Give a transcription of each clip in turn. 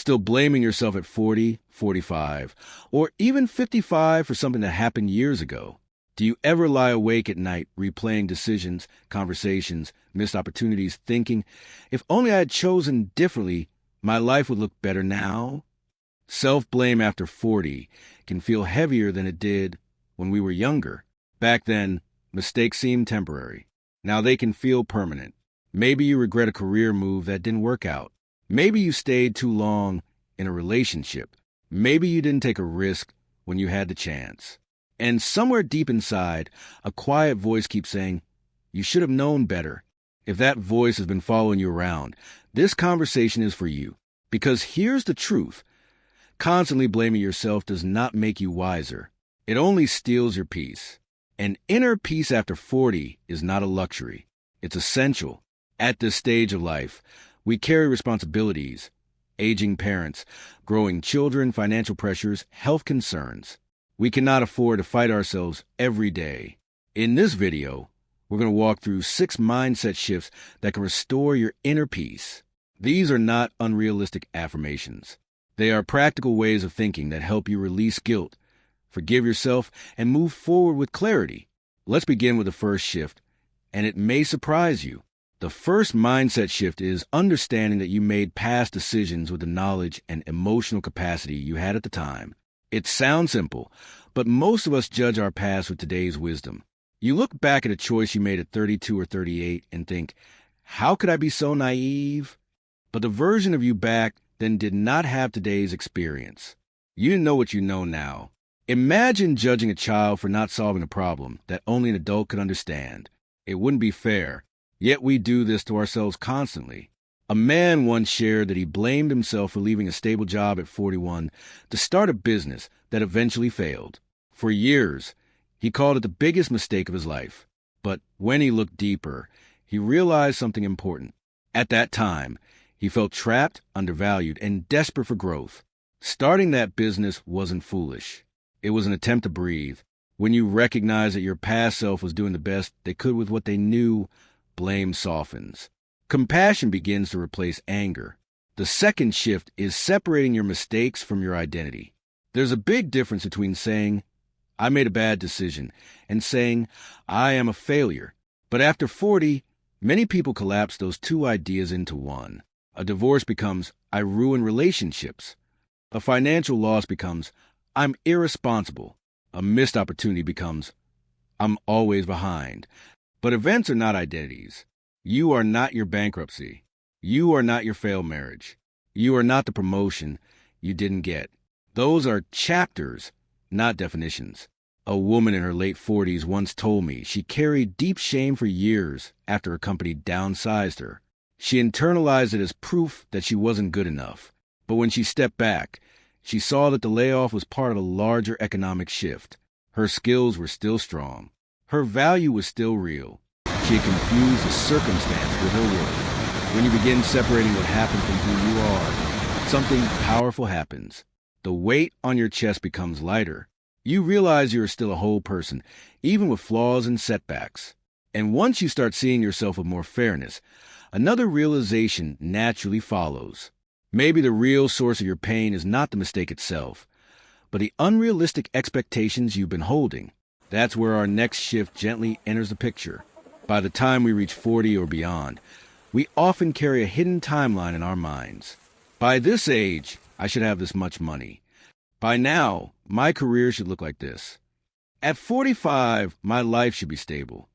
Still blaming yourself at 40, 45, or even 55 for something that happened years ago? Do you ever lie awake at night replaying decisions, conversations, missed opportunities, thinking, if only I had chosen differently, my life would look better now? Self-blame after 40 can feel heavier than it did when we were younger. Back then, mistakes seemed temporary. Now they can feel permanent. Maybe you regret a career move that didn't work out. Maybe you stayed too long in a relationship. Maybe you didn't take a risk when you had the chance. And somewhere deep inside, a quiet voice keeps saying, you should have known better. If that voice has been following you around, this conversation is for you. Because here's the truth. Constantly blaming yourself does not make you wiser. It only steals your peace. An inner peace after 40 is not a luxury. It's essential. At this stage of life, we carry responsibilities, aging parents, growing children, financial pressures, health concerns. We cannot afford to fight ourselves every day. In this video, we're going to walk through 6 mindset shifts that can restore your inner peace. These are not unrealistic affirmations. They are practical ways of thinking that help you release guilt, forgive yourself, and move forward with clarity. Let's begin with the first shift, and it may surprise you. The first mindset shift is understanding that you made past decisions with the knowledge and emotional capacity you had at the time. It sounds simple, but most of us judge our past with today's wisdom. You look back at a choice you made at 32 or 38 and think, how could I be so naive? But the version of you back then did not have today's experience. You didn't know what you know now. Imagine judging a child for not solving a problem that only an adult could understand. It wouldn't be fair. Yet we do this to ourselves constantly. A man once shared that he blamed himself for leaving a stable job at 41 to start a business that eventually failed. For years, he called it the biggest mistake of his life. But when he looked deeper, he realized something important. At that time, he felt trapped, undervalued, and desperate for growth. Starting that business wasn't foolish. It was an attempt to breathe. When you recognize that your past self was doing the best they could with what they knew, blame softens. Compassion begins to replace anger. The second shift is separating your mistakes from your identity. There's a big difference between saying, I made a bad decision, and saying, I am a failure. But after 40, many people collapse those two ideas into one. A divorce becomes, I ruin relationships. A financial loss becomes, I'm irresponsible. A missed opportunity becomes, I'm always behind. But events are not identities. You are not your bankruptcy. You are not your failed marriage. You are not the promotion you didn't get. Those are chapters, not definitions. A woman in her late 40s once told me she carried deep shame for years after her company downsized her. She internalized it as proof that she wasn't good enough. But when she stepped back, she saw that the layoff was part of a larger economic shift. Her skills were still strong. Her value was still real. She had confused the circumstance with her worth. When you begin separating what happened from who you are, something powerful happens. The weight on your chest becomes lighter. You realize you are still a whole person, even with flaws and setbacks. And once you start seeing yourself with more fairness, another realization naturally follows. Maybe the real source of your pain is not the mistake itself, but the unrealistic expectations you've been holding. That's where our next shift gently enters the picture. By the time we reach 40 or beyond, we often carry a hidden timeline in our minds. By this age, I should have this much money. By now, my career should look like this. At 45, my life should be stable.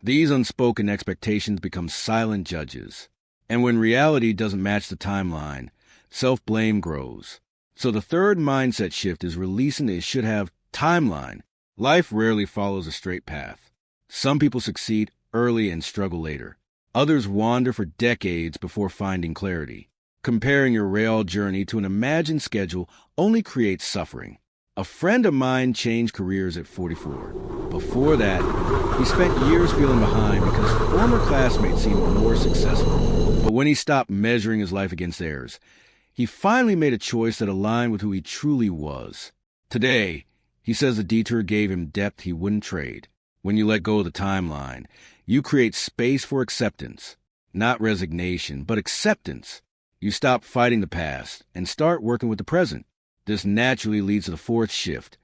These unspoken expectations become silent judges. And when reality doesn't match the timeline, self-blame grows. So the third mindset shift is releasing the should have timeline. Life rarely follows a straight path. Some people succeed early and struggle later. Others wander for decades before finding clarity. Comparing your real journey to an imagined schedule only creates suffering. A friend of mine changed careers at 44. Before that, he spent years feeling behind because former classmates seemed more successful. But when he stopped measuring his life against theirs, he finally made a choice that aligned with who he truly was. Today, he says the detour gave him depth he wouldn't trade. When you let go of the timeline, you create space for acceptance. Not resignation, but acceptance. You stop fighting the past and start working with the present. This naturally leads to the fourth shift: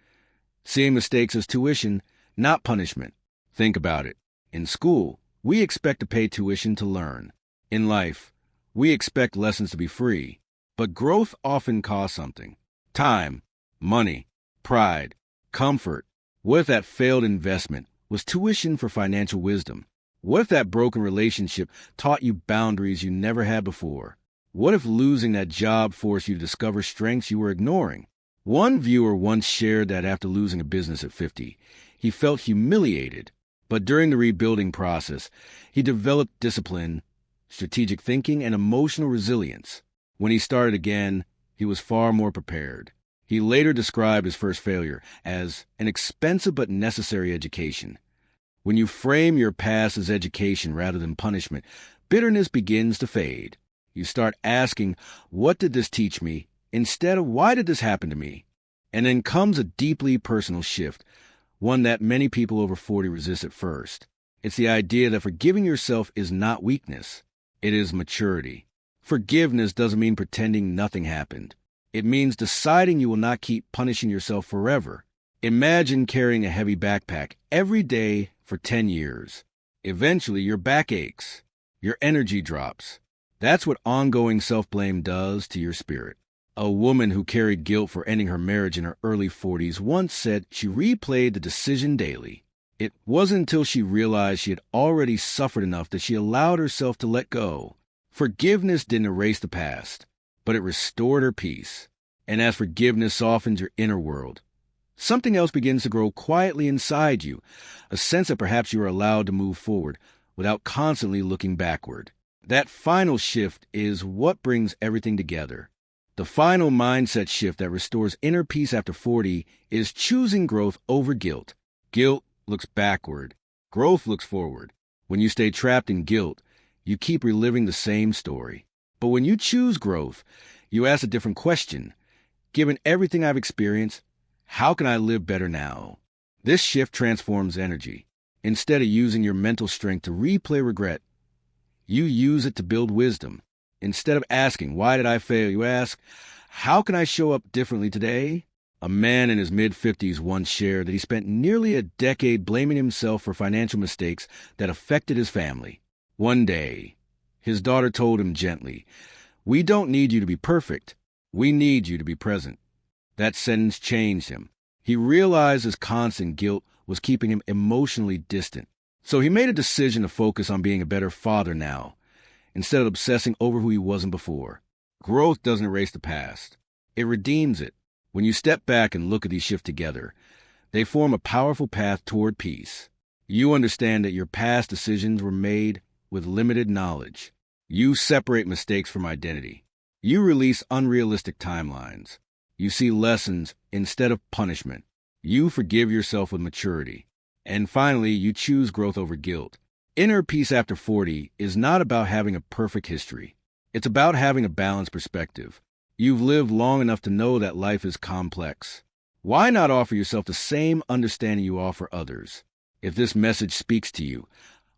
seeing mistakes as tuition, not punishment. Think about it. In school, we expect to pay tuition to learn. In life, we expect lessons to be free. But growth often costs something: time, money, pride, comfort. What if that failed investment was tuition for financial wisdom? What if that broken relationship taught you boundaries you never had before? What if losing that job forced you to discover strengths you were ignoring? One viewer once shared that after losing a business at 50, he felt humiliated. But during the rebuilding process, he developed discipline, strategic thinking, and emotional resilience. When he started again, he was far more prepared. He later described his first failure as an expensive but necessary education. When you frame your past as education rather than punishment, bitterness begins to fade. You start asking, what did this teach me, instead of why did this happen to me? And then comes a deeply personal shift, one that many people over 40 resist at first. It's the idea that forgiving yourself is not weakness. It is maturity. Forgiveness doesn't mean pretending nothing happened. It means deciding you will not keep punishing yourself forever. Imagine carrying a heavy backpack every day for 10 years. Eventually, your back aches. Your energy drops. That's what ongoing self-blame does to your spirit. A woman who carried guilt for ending her marriage in her early 40s once said she replayed the decision daily. It wasn't until she realized she had already suffered enough that she allowed herself to let go. Forgiveness didn't erase the past, but it restored her peace. And as forgiveness softens your inner world, something else begins to grow quietly inside you, a sense that perhaps you are allowed to move forward without constantly looking backward. That final shift is what brings everything together. The final mindset shift that restores inner peace after 40 is choosing growth over guilt. Guilt looks backward. Growth looks forward. When you stay trapped in guilt, you keep reliving the same story. But when you choose growth, you ask a different question. Given everything I've experienced, how can I live better now? This shift transforms energy. Instead of using your mental strength to replay regret, you use it to build wisdom. Instead of asking, why did I fail? You ask, how can I show up differently today? A man in his mid-50s once shared that he spent nearly a decade blaming himself for financial mistakes that affected his family. One day, his daughter told him gently, "We don't need you to be perfect. We need you to be present." That sentence changed him. He realized his constant guilt was keeping him emotionally distant. So he made a decision to focus on being a better father now, instead of obsessing over who he wasn't before. Growth doesn't erase the past. It redeems it. When you step back and look at these shifts together, they form a powerful path toward peace. You understand that your past decisions were made with limited knowledge. You separate mistakes from identity. You release unrealistic timelines. You see lessons instead of punishment. You forgive yourself with maturity. And finally, you choose growth over guilt. Inner peace after 40 is not about having a perfect history. It's about having a balanced perspective. You've lived long enough to know that life is complex. Why not offer yourself the same understanding you offer others? If this message speaks to you,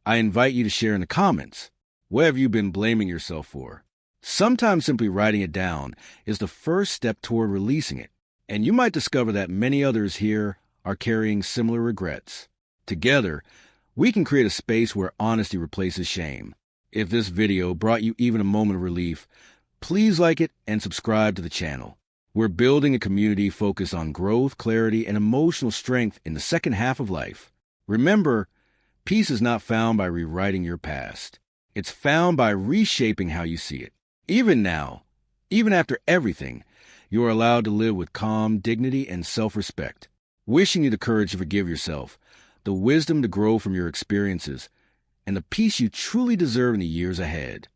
I invite you to share in the comments. What have you been blaming yourself for? Sometimes simply writing it down is the first step toward releasing it, and you might discover that many others here are carrying similar regrets. Together, we can create a space where honesty replaces shame. If this video brought you even a moment of relief, please like it and subscribe to the channel. We're building a community focused on growth, clarity, and emotional strength in the second half of life. Remember, peace is not found by rewriting your past. It's found by reshaping how you see it. Even now, even after everything, you are allowed to live with calm, dignity, and self-respect. Wishing you the courage to forgive yourself, the wisdom to grow from your experiences, and the peace you truly deserve in the years ahead.